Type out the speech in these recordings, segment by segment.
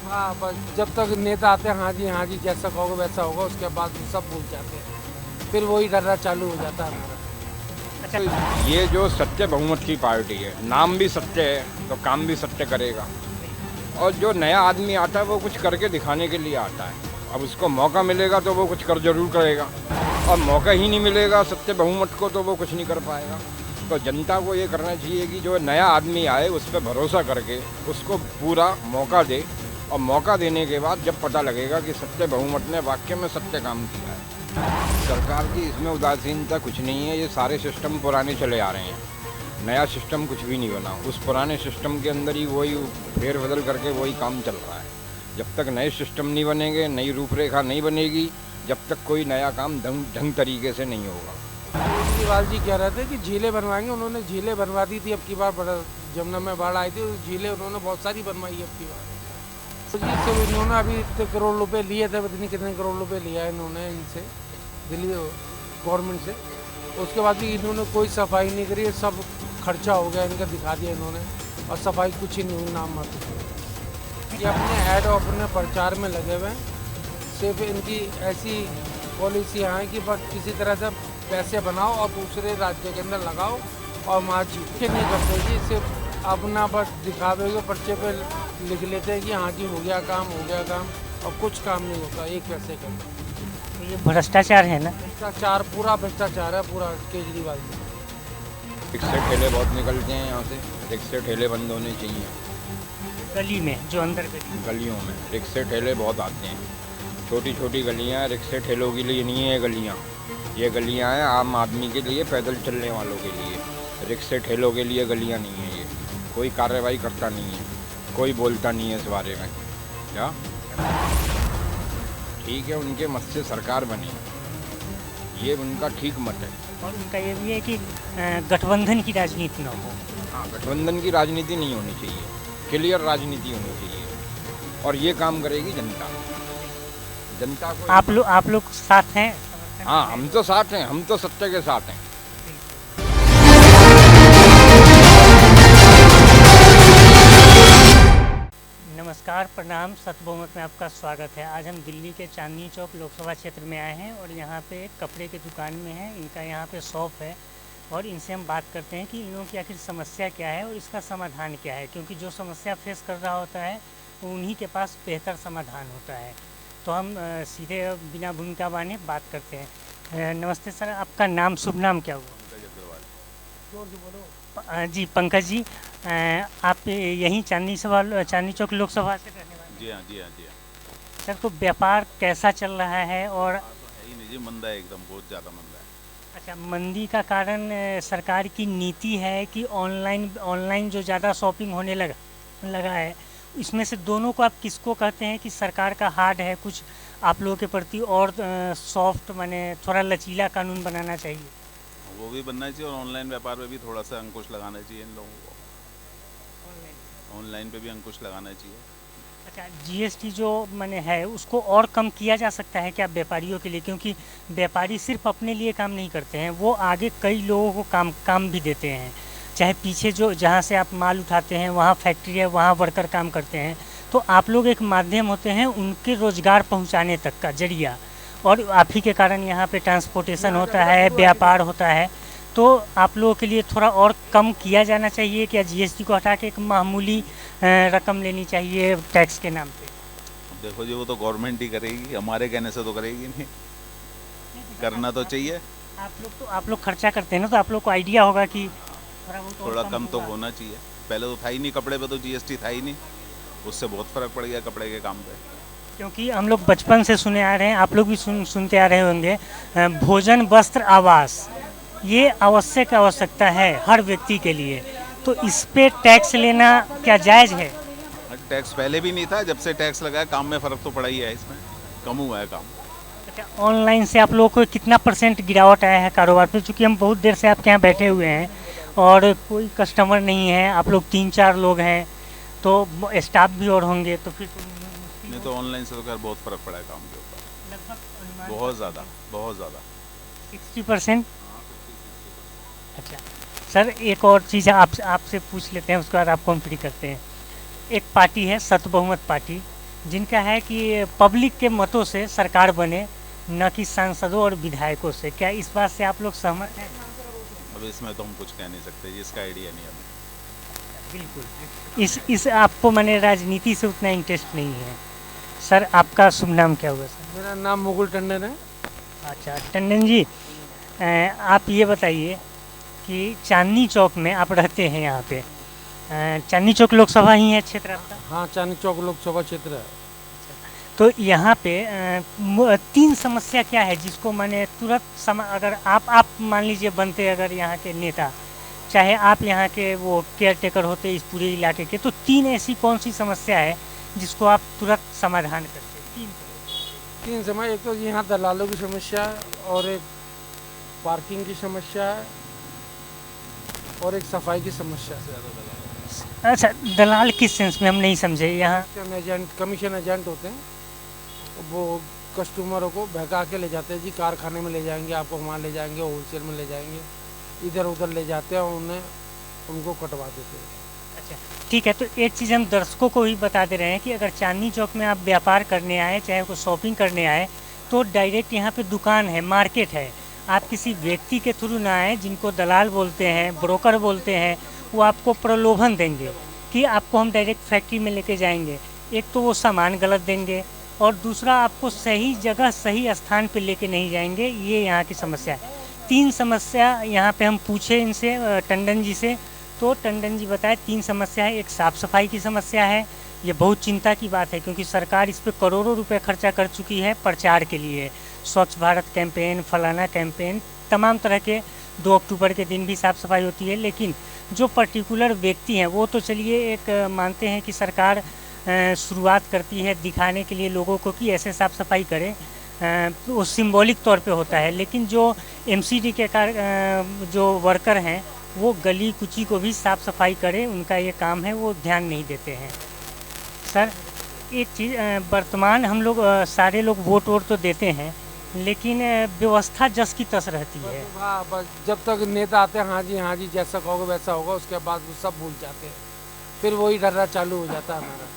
हाँ, बस जब तक नेता आते हैं हाँ जी जैसा कहोगे वैसा होगा, उसके बाद सब भूल जाते हैं, फिर वही डरना चालू हो जाता है हमारा। तो ये जो सत्य बहुमत की पार्टी है, नाम भी सत्य है तो काम भी सत्य करेगा। और जो नया आदमी आता है वो कुछ करके दिखाने के लिए आता है। अब उसको मौका मिलेगा तो वो कुछ कर जरूर करेगा, और मौका ही नहीं मिलेगा सत्य बहुमत को तो वो कुछ नहीं कर पाएगा। तो जनता को ये करना चाहिए कि जो नया आदमी आए उस पर भरोसा करके उसको पूरा मौका दे, और मौका देने के बाद जब पता लगेगा कि सत्य बहुमत ने वाकई में सत्य काम किया है। सरकार की इसमें उदासीनता कुछ नहीं है, ये सारे सिस्टम पुराने चले आ रहे हैं, नया सिस्टम कुछ भी नहीं बना। उस पुराने सिस्टम के अंदर ही वही फेरबदल करके वही काम चल रहा है। जब तक नए सिस्टम नहीं बनेंगे, नई रूपरेखा नहीं बनेगी, जब तक कोई नया काम ढंग तरीके से नहीं होगा। केजरीवाल जी कह रहे थे कि झीलें बनवाएंगे, उन्होंने झीलें बनवा दी थी। अब की बार बड़ा जमुना में बाढ़ आई थी, झीलें उन्होंने बहुत सारी बनवाई अब की बार। तो जी से इन्होंने अभी इतने करोड़ रुपए लिए थे, पता नहीं कितने करोड़ रुपए लिया है इन्होंने इनसे, दिल्ली गवर्नमेंट से। उसके बाद भी इन्होंने कोई सफाई नहीं करी, सब खर्चा हो गया इनका, दिखा दिया इन्होंने, और सफाई कुछ ही नहीं हुई, नाम मात्र। ये अपने ऐड और अपने प्रचार में लगे हुए हैं। सिर्फ इनकी ऐसी पॉलिसियाँ हैं कि बस किसी तरह से पैसे बनाओ और दूसरे राज्य के अंदर लगाओ और वहाँ जीत नहीं करते जी, सिर्फ अपना बस दिखावे के पर्चे पे लिख लेते हैं कि हाँ जी हो गया काम, और कुछ काम नहीं होता एक पैसे का। तो ये भ्रष्टाचार है ना? भ्रष्टाचार, पूरा भ्रष्टाचार है पूरा केजरीवाल जी। रिक्शे ठेले बहुत निकलते हैं यहाँ से, रिक्शे ठेले बंद होने चाहिए। गली में जो अंदर गलियों में रिक्शे ठेले बहुत आते हैं, छोटी छोटी गलियाँ हैं, रिक्शे ठेलों के लिए नहीं है गलियाँ, ये गलियाँ हैं आम आदमी के लिए, पैदल चलने वालों के लिए। रिक्शे ठेलों के लिए गलियाँ नहीं है। ये कोई कार्रवाई करता नहीं है, कोई बोलता नहीं है इस बारे में। क्या ठीक है, उनके मत से सरकार बनी, ये उनका ठीक मत है। और उनका ये भी है कि गठबंधन की राजनीति न हो। हाँ, गठबंधन की राजनीति नहीं होनी चाहिए, क्लियर राजनीति होनी चाहिए, और ये काम करेगी जनता। जनता को आप लोग साथ हैं? हाँ, हम तो साथ हैं, हम तो सत्य के साथ हैं। नमस्कार, प्रणाम, सत्य बहुमत में आपका स्वागत है। आज हम दिल्ली के चांदनी चौक लोकसभा क्षेत्र में आए हैं और यहाँ पे एक कपड़े की दुकान में हैं। इनका यहाँ पे शॉप है और इनसे हम बात करते हैं कि इन लोगों की आखिर समस्या क्या है और इसका समाधान क्या है, क्योंकि जो समस्या फेस कर रहा होता है वो उन्हीं के पास बेहतर समाधान होता है। तो हम सीधे बिना भूमिका बांधे बात करते हैं। नमस्ते सर, आपका नाम, शुभ नाम क्या हुआ? जी पंकज जी, आप यहीं चांदनी चौक लोकसभा से रहने वाले? जी हाँ, जी हाँ, जी हाँ। सर, तो व्यापार कैसा चल रहा है? और तो है ही नहीं जी, मंदा है एकदम, बहुत ज़्यादा मंदा है। अच्छा, मंदी का कारण सरकार की नीति है कि ऑनलाइन जो ज़्यादा शॉपिंग होने लगा है, इसमें से दोनों को आप किसको कहते हैं कि सरकार का हार्ड है कुछ आप लोगों के प्रति और सॉफ्ट माने थोड़ा लचीला कानून बनाना चाहिए? वो भी बनना चाहिए, और ऑनलाइन व्यापार पे भी थोड़ा सा अंकुश लगाना चाहिए इन लोगों को। ऑनलाइन पे भी अंकुश लगाना चाहिए। अच्छा, जीएसटी जो माने है उसको और कम किया जा सकता है क्या व्यापारियों के लिए? क्योंकि व्यापारी सिर्फ अपने लिए काम नहीं करते हैं, वो आगे कई लोगों को काम भी देते हैं। चाहे पीछे जो जहाँ से आप माल उठाते हैं वहाँ फैक्ट्री है, वहाँ वर्कर काम करते हैं, तो आप लोग एक माध्यम होते हैं उनके रोज़गार पहुँचाने तक का जरिया, और आप ही के कारण यहाँ पे ट्रांसपोर्टेशन होता है, व्यापार होता है। तो आप लोगों के लिए थोड़ा और कम किया जाना चाहिए क्या? जीएसटी को हटा के एक मामूली रकम लेनी चाहिए टैक्स के नाम पे? देखो जी, वो तो गवर्नमेंट ही करेगी, हमारे कहने से तो करेगी नहीं। करना तो चाहिए। आप लोग खर्चा करते हैं ना, तो आप लोग को आइडिया होगा कि थोड़ा कम तो होना चाहिए। पहले तो था ही नहीं, कपड़े पे तो जीएसटी था ही नहीं, उससे बहुत फ़र्क पड़ गया कपड़े के काम पे। क्योंकि हम लोग बचपन से सुने आ रहे हैं, आप लोग भी सुनते आ रहे होंगे, भोजन, वस्त्र, आवास, ये आवश्यकता है हर व्यक्ति के लिए। तो इस पे टैक्स लेना क्या जायज़ है? टैक्स पहले भी नहीं था, जब से टैक्स लगा है काम में फ़र्क तो पड़ा ही है, इसमें कम हुआ है काम। अच्छा, ऑनलाइन से आप लोगों को कितना % गिरावट आया है कारोबार पे? चूँकि हम बहुत देर से आपके यहाँ बैठे हुए हैं और कोई कस्टमर नहीं है, आप लोग 3-4 लोग हैं, तो स्टाफ भी और होंगे, तो फिर नहीं तो ऑनलाइन से तो खैर बहुत फ़र्क पड़ा है काम के ऊपर, लगभग बहुत ज़्यादा, बहुत ज़्यादा। 60%। अच्छा सर, एक और चीज़ आपसे पूछ लेते हैं, उसके बाद आपको हम फ्री करते हैं। एक पार्टी है सत्य बहुमत पार्टी, जिनका है कि पब्लिक के मतों से सरकार बने, न कि सांसदों और विधायकों से। क्या इस बात से आप लोग सहमत हैं? अब इसमें तो हम कुछ कह नहीं सकते जी, इसका आइडिया नहीं हमें। बिल्कुल। इस आपको माने राजनीति से उतना इंटरेस्ट नहीं है। सर आपका शुभ नाम क्या हुआ सर? मेरा नाम मुकुल टंडन है। अच्छा टंडन जी, आप ये बताइए कि चांदनी चौक में आप रहते हैं यहाँ पे, चांदनी चौक लोकसभा ही है क्षेत्र आपका? हाँ, चांदनी चौक लोकसभा क्षेत्र है। तो यहाँ पे 3 समस्या क्या है जिसको माने तुरंत अगर आप मान लीजिए बनते अगर यहाँ के नेता, चाहे आप यहाँ के वो केयर टेकर होते इस पूरे इलाके के, तो 3 ऐसी कौन सी समस्या है जिसको आप तुरंत समाधान करते? 3 समय, एक तो यहाँ दलालों की समस्या है, और एक पार्किंग की समस्या है, और एक सफाई की समस्या है। अच्छा, दलाल किस सेंस में हम नहीं समझे? यहाँ कमीशन एजेंट होते हैं, वो कस्टमरों को बहका के ले जाते हैं जी, कारखाने में ले जाएंगे, आपको वहाँ ले जाएंगे, होलसेल में ले जाएंगे, इधर उधर ले जाते हैं और उनको कटवा देते हैं। अच्छा ठीक है, तो एक चीज़ हम दर्शकों को ही बता दे रहे हैं कि अगर चांदनी चौक में आप व्यापार करने आए, चाहे कोई शॉपिंग करने आए, तो डायरेक्ट यहाँ पे दुकान है, मार्केट है। आप किसी व्यक्ति के थ्रू ना आए, जिनको दलाल बोलते हैं, ब्रोकर बोलते हैं, वो आपको प्रलोभन देंगे कि आपको हम डायरेक्ट फैक्ट्री में लेके जाएंगे। एक तो वो सामान गलत देंगे, और दूसरा आपको सही जगह सही स्थान पे लेके नहीं जाएंगे। ये यहाँ की समस्या है। 3 समस्या यहाँ पे हम पूछे इनसे, टंडन जी से, तो टंडन जी बताए 3 समस्या है। एक साफ़ सफाई की समस्या है, ये बहुत चिंता की बात है क्योंकि सरकार इस पे करोड़ों रुपए खर्चा कर चुकी है प्रचार के लिए। स्वच्छ भारत कैंपेन, फलाना कैंपेन, तमाम तरह के 2 अक्टूबर के दिन भी साफ़ सफाई होती है। लेकिन जो पर्टिकुलर व्यक्ति हैं वो तो चलिए एक मानते हैं कि सरकार शुरुआत करती है दिखाने के लिए लोगों को कि ऐसे साफ़ सफाई करें, वो सिंबॉलिक तौर पे होता है। लेकिन जो एमसीडी के जो वर्कर हैं वो गली कुची को भी साफ़ सफाई करें, उनका ये काम है, वो ध्यान नहीं देते हैं। सर एक चीज़, वर्तमान हम लोग सारे लोग वोट तो देते हैं, लेकिन व्यवस्था जस की तस रहती है। हाँ, बस जब तक नेता आते हैं हाँ जी जैसा कहोगे वैसा होगा, उसके बाद वो सब भूल जाते हैं, फिर वही डर्रा चालू हो जाता है हमारा।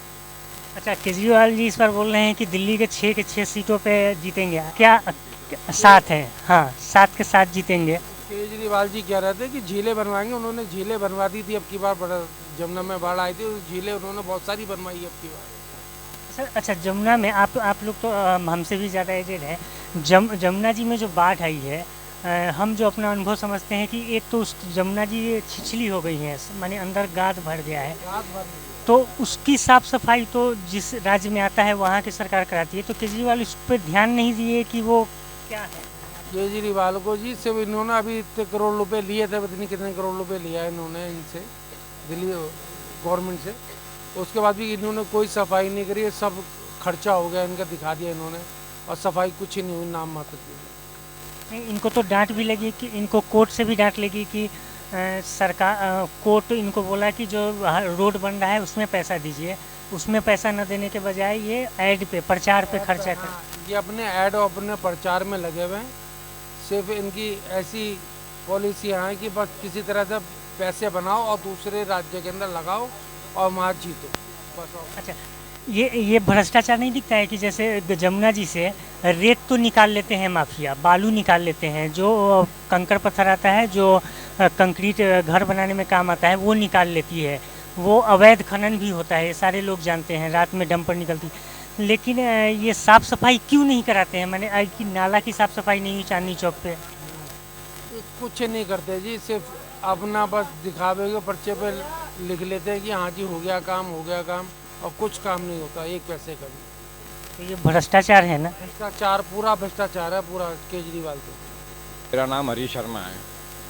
अच्छा, केजरीवाल जी इस बार बोल रहे हैं कि दिल्ली के 6 के 6 सीटों पे जीतेंगे, क्या 7 हैं? हाँ, 7 के 7 जीतेंगे। केजरीवाल जी कह रहे थे कि झीलें बनवाएंगे, उन्होंने झीलें बनवा दी थी। अब की बार बड़ा जमुना में बाढ़ आई थी, झीलें उन्होंने बहुत सारी बनवाई है अब की बार। सर अच्छा, जमुना में आप लोग तो हमसे भी ज़्यादा एजेड है। जमुना जी में जो बाढ़ आई है, हम जो अपना अनुभव समझते हैं कि एक तो उस जमुना जी छिछली हो गई है, माने अंदर गाद भर गया है, तो उसकी साफ़ सफाई तो जिस राज्य में आता है वहाँ की सरकार कराती है। तो केजरीवाल इस पर ध्यान नहीं दिए कि वो क्या है? केजरीवाल को जी सिर्फ इन्होंने अभी इतने करोड़ रुपए लिए थे, पता नहीं कितने करोड़ रुपए लिया है इन्होंने इनसे, दिल्ली गवर्नमेंट से। उसके बाद भी इन्होंने कोई सफाई नहीं करी है, सब खर्चा हो गया इनका, दिखा दिया इन्होंने, और सफाई कुछ ही नहीं हुई, नाम मात्र की। नहीं, इनको तो डांट भी लगी कि इनको कोर्ट से भी डांट लगी कि सरकार, कोर्ट इनको बोला कि जो रोड बन रहा है उसमें पैसा दीजिए, उसमें पैसा न देने के बजाय ये ऐड पे, प्रचार पे खर्चा कर। ये अपने ऐड और अपने प्रचार में लगे हुए हैं। सिर्फ इनकी ऐसी पॉलिसियाँ हैं कि बस किसी तरह से पैसे बनाओ और दूसरे राज्य के अंदर लगाओ और वहाँ जीतो बस। अच्छा, ये भ्रष्टाचार नहीं दिखता है कि जैसे जमुना जी से रेत तो निकाल लेते हैं माफिया, बालू निकाल लेते हैं, जो कंकड़ पत्थर आता है, जो कंक्रीट घर बनाने में काम आता है वो निकाल लेती है, वो अवैध खनन भी होता है, सारे लोग जानते हैं, रात में डंपर निकलती। लेकिन ये साफ़ सफाई क्यों नहीं कराते हैं? मैंने आज की नाला की साफ़ सफाई नहीं हुई चांदनी चौक पे। कुछ नहीं करते जी, सिर्फ अपना बस दिखावे के पर्चे पे लिख लेते हैं कि हाँ जी हो गया काम, हो गया काम, और कुछ काम नहीं होता एक पैसे का भी। तो ये भ्रष्टाचार है ना? भ्रष्टाचार, पूरा भ्रष्टाचार है पूरा केजरीवाल पे। मेरा नाम हरी शर्मा है।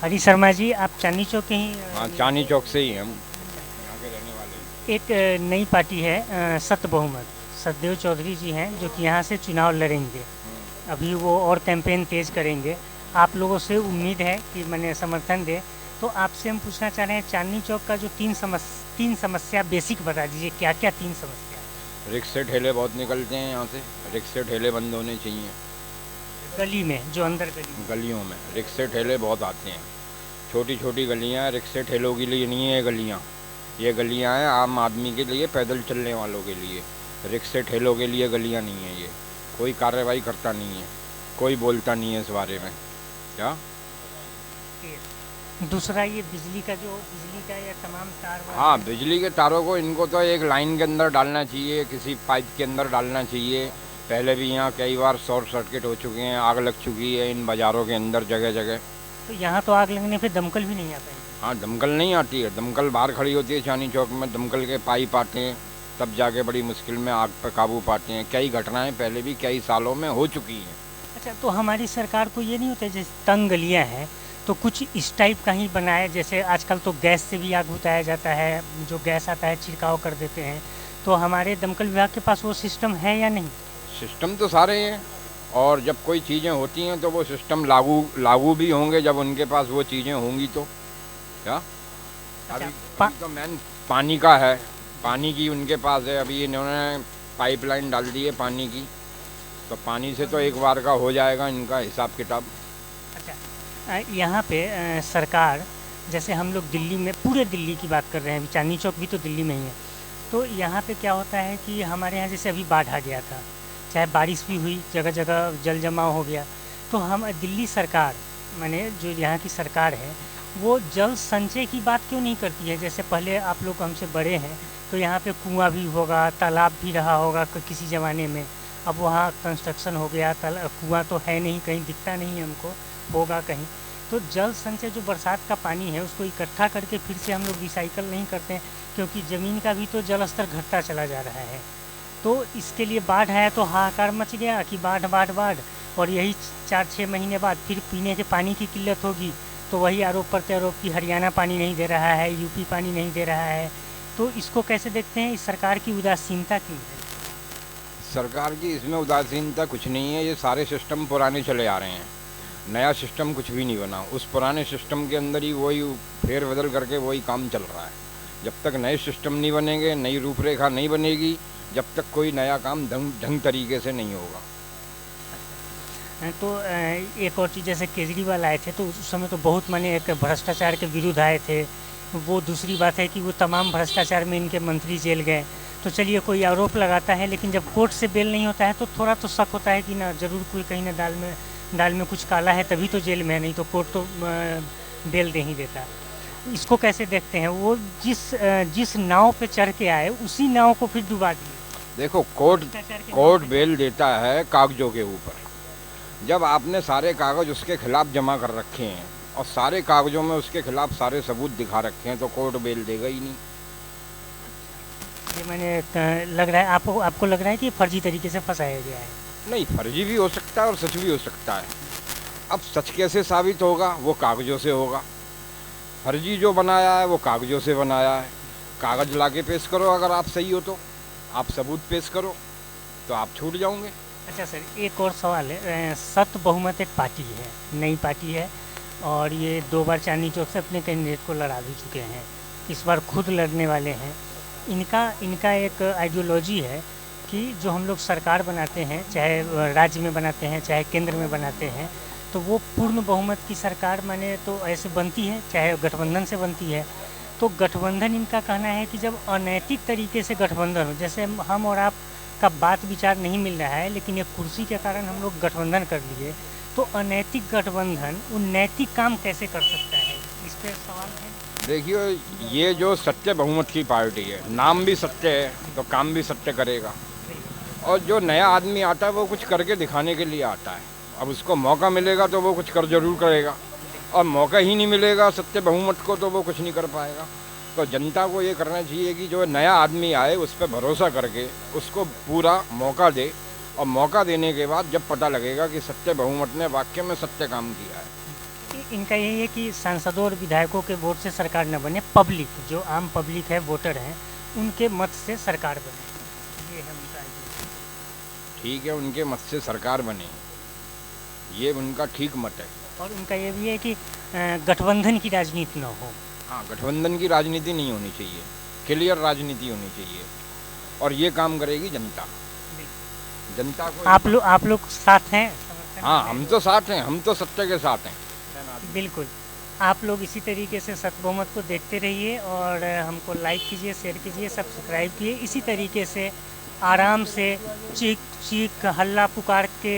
हरी शर्मा जी, आप चांदनी चौक के ही? हाँ, चांदनी चौक से ही हम यहाँ के रहने वाले हैं। एक नई पार्टी है सत्य बहुमत, सतदेव चौधरी जी हैं जो कि यहाँ से चुनाव लड़ेंगे। अभी वो और कैंपेन तेज़ करेंगे। आप लोगों से उम्मीद है कि मैंने समर्थन दे। तो आपसे हम पूछना चाह रहे हैं, चांदनी चौक का जो 3 समस्या बेसिक बता दीजिए, क्या क्या 3 समस्या? रिक्शे ठेले बहुत निकलते हैं यहाँ से, रिक्शे ठेले बंद होने चाहिए। गली में, जो अंदर गलियों में रिक्शे ठेले बहुत आते हैं, छोटी छोटी गलियाँ रिक्शे ठेलों के लिए नहीं है गलियाँ, ये गलियाँ हैं आम आदमी के लिए, पैदल चलने वालों के लिए। रिक्शे ठेलों के लिए गलियां नहीं है ये, कोई कार्रवाई करता नहीं है, कोई बोलता नहीं है इस बारे में। क्या दूसरा ये बिजली का या तमाम तार वार हाँ, बिजली के तारों को इनको तो एक लाइन के अंदर डालना चाहिए, किसी पाइप के अंदर डालना चाहिए। पहले भी यहाँ कई बार शॉर्ट सर्किट हो चुके हैं, आग लग चुकी है इन बाज़ारों के अंदर जगह जगह। तो यहाँ तो आग लगने पे दमकल भी नहीं आता है। हाँ, दमकल नहीं आती है, दमकल बाहर खड़ी होती है चांदनी चौक में, दमकल के पाइप आते हैं, तब जाके बड़ी मुश्किल में आग पर काबू पाते हैं। कई घटनाएं पहले भी कई सालों में हो चुकी हैं। अच्छा, तो हमारी सरकार को ये नहीं होता है, जैसे तंग गलियाँ हैं तो कुछ इस टाइप का ही बनाए, जैसे आजकल तो गैस से भी आग बुझाया जाता है, जो गैस आता है छिड़काव कर देते हैं, तो हमारे दमकल विभाग के पास वो सिस्टम है या नहीं? सिस्टम तो सारे हैं, और जब कोई चीज़ें होती हैं तो वो सिस्टम लागू भी होंगे जब उनके पास वो चीज़ें होंगी तो। क्या अभी तो मेन पानी का है, पानी की उनके पास है। अभी इन्होंने पाइपलाइन डाल दी है पानी की, तो पानी से तो एक बार का हो जाएगा इनका हिसाब किताब। अच्छा, यहाँ पे सरकार, जैसे हम लोग दिल्ली में, पूरे दिल्ली की बात कर रहे हैं, अभी चांदनी चौक भी तो दिल्ली में ही है, तो यहाँ पे क्या होता है कि हमारे यहाँ जैसे अभी बाढ़ आ गया था, चाहे बारिश भी हुई, जगह जगह जल जमाव हो गया, तो हम दिल्ली सरकार, माने जो यहाँ की सरकार है, वो जल संचय की बात क्यों नहीं करती है? जैसे पहले आप लोग हमसे बड़े हैं तो यहाँ पे कुआं भी होगा, तालाब भी रहा होगा किसी ज़माने में, अब वहाँ कंस्ट्रक्शन हो गया, कुआं तो है नहीं, कहीं दिखता नहीं है हमको, होगा कहीं। तो जल संचय जो बरसात का पानी है उसको इकट्ठा करके फिर से हम लोग रिसाइकल नहीं करते हैं, क्योंकि ज़मीन का भी तो जल स्तर घटता चला जा रहा है। तो इसके लिए बाढ़ आया तो हाहाकार मच गया कि बाढ़ बाढ़ बाढ़, और यही 4-6 महीने बाद फिर पीने के पानी की किल्लत होगी, तो वही आरोप प्रत्यारोप कि हरियाणा पानी नहीं दे रहा है, यूपी पानी नहीं दे रहा है। तो इसको कैसे देखते हैं? इस सरकार की उदासीनता क्यों है? सरकार की इसमें उदासीनता कुछ नहीं है, ये सारे सिस्टम पुराने चले आ रहे हैं, नया सिस्टम कुछ भी नहीं बना। उस पुराने सिस्टम के अंदर ही वही फेर बदल करके वही काम चल रहा है। जब तक नए सिस्टम नहीं बनेंगे, नई रूपरेखा नहीं बनेगी, जब तक कोई नया काम ढंग तरीके से नहीं होगा। तो एक और चीज़, जैसे केजरीवाल आए थे तो उस समय तो बहुत माने एक भ्रष्टाचार के विरुद्ध आए थे। वो दूसरी बात है कि वो तमाम भ्रष्टाचार में इनके मंत्री जेल गए। तो चलिए, कोई आरोप लगाता है, लेकिन जब कोर्ट से बेल नहीं होता है तो थोड़ा तो शक होता है कि ना ज़रूर कोई कहीं ना दाल में कुछ काला है, तभी तो जेल में है, नहीं तो कोर्ट तो बेल दे ही देता। इसको कैसे देखते हैं? वो जिस नाव पे चढ़ के आए उसी नाव को फिर डुबा दिए। देखो, कोर्ट बेल देता है कागजों के ऊपर। जब आपने सारे कागज उसके खिलाफ जमा कर रखे हैं और सारे कागजों में उसके खिलाफ सारे सबूत दिखा रखे हैं, तो कोर्ट बेल देगा ही नहीं। ये मैंने लग रहा है आपको लग रहा है कि फर्जी तरीके से फंसाया गया है? नहीं, फर्जी भी हो सकता है और सच भी हो सकता है। अब सच कैसे साबित होगा? वो कागजों से होगा। फर्जी जो बनाया है वो कागजों से बनाया है। कागज लाके पेश करो, अगर आप सही हो तो आप सबूत पेश करो, तो आप छूट जाओगे। अच्छा सर, एक और सवाल है। सत बहुमत एक पार्टी है, नई पार्टी है, और ये 2 बार चांदनी चौक से अपने कैंडिडेट को लड़ा भी चुके हैं, इस बार खुद लड़ने वाले हैं। इनका एक आइडियोलॉजी है कि जो हम लोग सरकार बनाते हैं, चाहे राज्य में बनाते हैं चाहे केंद्र में बनाते हैं, तो वो पूर्ण बहुमत की सरकार माने तो ऐसे बनती है, चाहे गठबंधन से बनती है। तो गठबंधन, इनका कहना है कि जब अनैतिक तरीके से गठबंधन हो, जैसे हम और आप का बात विचार नहीं मिल रहा है, लेकिन एक कुर्सी के कारण हम लोग गठबंधन कर लिए, तो अनैतिक गठबंधन उन नैतिक काम कैसे कर सकता है? इस पर सवाल है। देखिए, ये जो सत्य बहुमत की पार्टी है, नाम भी सत्य है तो काम भी सत्य करेगा। और जो नया आदमी आता है वो कुछ करके दिखाने के लिए आता है। अब उसको मौका मिलेगा तो वो कुछ कर जरूर करेगा, और मौका ही नहीं मिलेगा सत्य बहुमत को तो वो कुछ नहीं कर पाएगा। तो जनता को ये करना चाहिए कि जो नया आदमी आए उस पर भरोसा करके उसको पूरा मौका दे, और मौका देने के बाद जब पता लगेगा कि सत्य बहुमत ने वाकई में सत्य काम किया है। इनका यही है कि सांसदों और विधायकों के वोट से सरकार न बने, पब्लिक, जो आम पब्लिक है, वोटर हैं, उनके मत से सरकार बने। ये है उनका आइडिया। ठीक है, उनके मत से सरकार बने, ये उनका ठीक मत है। और उनका ये भी है कि गठबंधन की राजनीति न हो। हाँ, गठबंधन की राजनीति नहीं होनी चाहिए, क्लियर राजनीति होनी चाहिए, और ये काम करेगी जनता। जनता को आप लोग साथ हैं? हाँ, हम तो साथ हैं, हम तो सत्य के साथ हैं। बिल्कुल, आप लोग इसी तरीके से सत्य बहुमत को देखते रहिए, और हमको लाइक कीजिए, शेयर कीजिए, सब्सक्राइब कीजिए। इसी तरीके से आराम से चीख चीख हल्ला पुकार के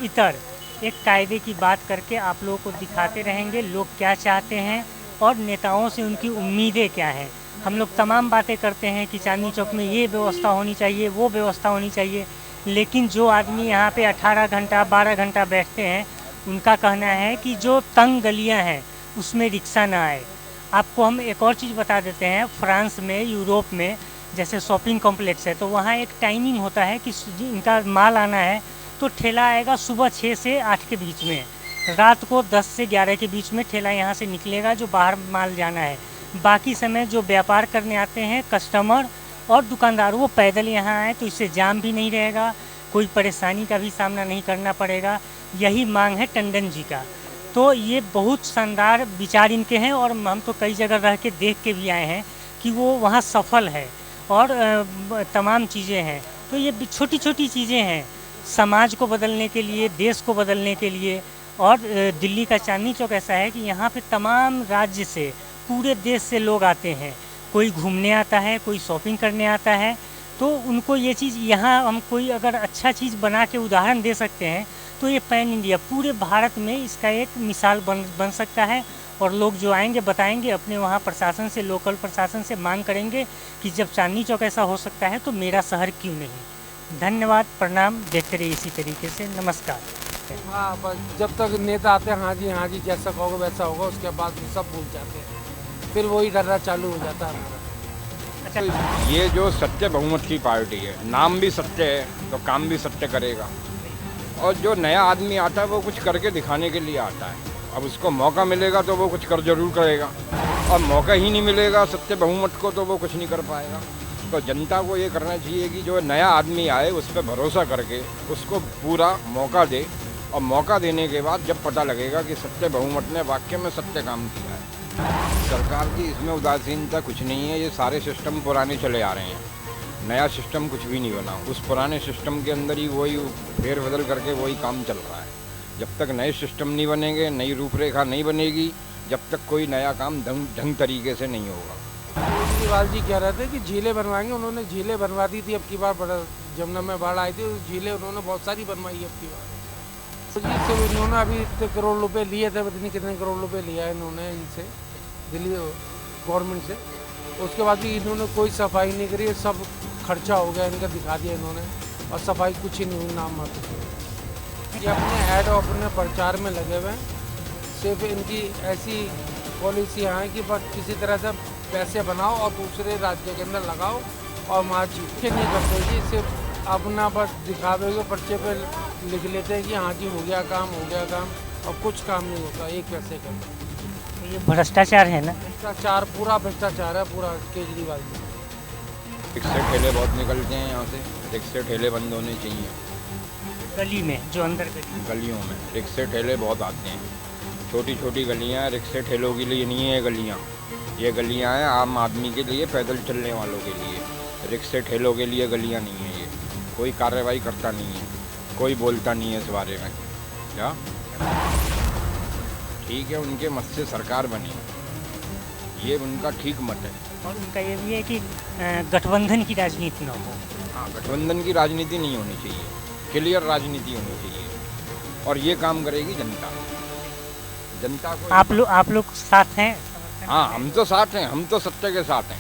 इतर एक कायदे की बात करके आप लोगों को दिखाते रहेंगे लोग क्या चाहते हैं और नेताओं से उनकी उम्मीदें क्या हैं। हम लोग तमाम बातें करते हैं कि चांदनी चौक में ये व्यवस्था होनी चाहिए, वो व्यवस्था होनी चाहिए, लेकिन जो आदमी यहाँ पे 18 घंटा 12 घंटा बैठते हैं उनका कहना है कि जो तंग गलियाँ हैं उसमें रिक्शा ना आए। आपको हम एक और चीज़ बता देते हैं, फ्रांस में, यूरोप में जैसे शॉपिंग कॉम्प्लेक्स है तो वहाँ एक टाइमिंग होता है कि इनका माल आना है तो ठेला आएगा सुबह 6 से 8 के बीच में, रात को 10 से 11 के बीच में ठेला यहाँ से निकलेगा जो बाहर माल जाना है। बाकी समय जो व्यापार करने आते हैं कस्टमर और दुकानदार वो पैदल यहाँ आए तो इससे जाम भी नहीं रहेगा, कोई परेशानी का भी सामना नहीं करना पड़ेगा। यही मांग है टंडन जी का। तो ये बहुत शानदार विचार इनके हैं और हम तो कई जगह रह के देख के भी आए हैं कि वो वहाँ सफल है और तमाम चीज़ें हैं। तो ये छोटी छोटी चीज़ें हैं समाज को बदलने के लिए, देश को बदलने के लिए। और दिल्ली का चांदनी चौक ऐसा है कि यहाँ पे तमाम राज्य से, पूरे देश से लोग आते हैं, कोई घूमने आता है, कोई शॉपिंग करने आता है। तो उनको ये चीज़ यहाँ हम कोई अगर अच्छा चीज़ बना के उदाहरण दे सकते हैं तो ये पैन इंडिया पूरे भारत में इसका एक मिसाल बन सकता है। और लोग जो आएंगे बताएंगे, अपने वहाँ प्रशासन से, लोकल प्रशासन से मांग करेंगे कि जब चांदनी चौक ऐसा हो सकता है तो मेरा शहर क्यों नहीं। धन्यवाद, प्रणाम, देखते रहिए इसी तरीके से, नमस्कार। हाँ, बस जब तक नेता आते हैं हाँ जी जैसा कहोगे वैसा होगा, उसके बाद फिर सब भूल जाते हैं, फिर वही डरना चालू हो जाता है हमारा। अच्छा, ये जो सत्य बहुमत की पार्टी है, नाम भी सत्य है तो काम भी सत्य करेगा। और जो नया आदमी आता है वो कुछ करके दिखाने के लिए आता है। अब उसको मौका मिलेगा तो वो कुछ कर जरूर करेगा, और मौका ही नहीं मिलेगा सत्य बहुमत को तो वो कुछ नहीं कर पाएगा। तो जनता को ये करना चाहिए कि जो नया आदमी आए उस पर भरोसा करके उसको पूरा मौका दे, और मौका देने के बाद जब पता लगेगा कि सत्य बहुमत ने वाकई में सत्य काम किया है। सरकार की इसमें उदासीनता कुछ नहीं है, ये सारे सिस्टम पुराने चले आ रहे हैं, नया सिस्टम कुछ भी नहीं बना। उस पुराने सिस्टम के अंदर ही वही फेरबदल करके वही काम चल रहा है। जब तक नए सिस्टम नहीं बनेंगे, नई रूपरेखा नहीं बनेगी, जब तक कोई नया काम ढंग तरीके से नहीं होगा। केजरीवाल जी कह रहे थे कि झीलें बनवाएंगे, उन्होंने झीलें बनवा दी थी अब की बार, बड़ा जमुना में बाढ़ आई थी, झीलें उन्होंने बहुत सारी बनवाई अब की बार। तो जी से इन्होंने अभी इतने करोड़ रुपए लिए थे, पता नहीं कितने करोड़ रुपए लिया है इन्होंने इनसे, दिल्ली गवर्नमेंट से। उसके बाद भी इन्होंने कोई सफाई नहीं करी, सब खर्चा हो गया इनका, दिखा दिया इन्होंने, और सफाई कुछ ही नहीं हुई, नाम मात्र। ये अपने ऐड और अपने प्रचार में लगे हुए हैं, सिर्फ इनकी ऐसी पॉलिसियाँ हैं कि बस किसी तरह से पैसे बनाओ और दूसरे राज्य के अंदर लगाओ और वहाँ जीत के नहीं करते जी, सिर्फ अपना बस दिखावे हुए पर्चे पे लिख लेते हैं कि हाँ जी हो गया काम, हो गया काम, और कुछ काम नहीं होता एक पैसे का। ये भ्रष्टाचार है ना? भ्रष्टाचार, पूरा भ्रष्टाचार है पूरा केजरीवाल जी। रिक्शे ठेले बहुत निकलते हैं यहाँ से, रिक्शे ठेले बंद होने चाहिए। गली में, जो अंदर गलियों में रिक्शे ठेले बहुत आते हैं, छोटी छोटी गलियाँ रिक्शे ठेलों के लिए नहीं है गलियाँ, ये गलियाँ हैं आम आदमी के लिए, पैदल चलने वालों के लिए। रिक्शे ठेलों के लिए गलियाँ नहीं है ये। कोई कार्रवाई करता नहीं है, कोई बोलता नहीं है इस बारे में। क्या ठीक है, उनके मत से सरकार बनी, ये उनका ठीक मत है। और उनका ये भी है कि गठबंधन की राजनीति न हो। हाँ, गठबंधन की राजनीति नहीं होनी चाहिए, क्लियर राजनीति होनी चाहिए, और ये काम करेगी जनता। जनता को आप लोग साथ हैं? हाँ, हम तो साथ हैं, हम तो सत्य के साथ हैं।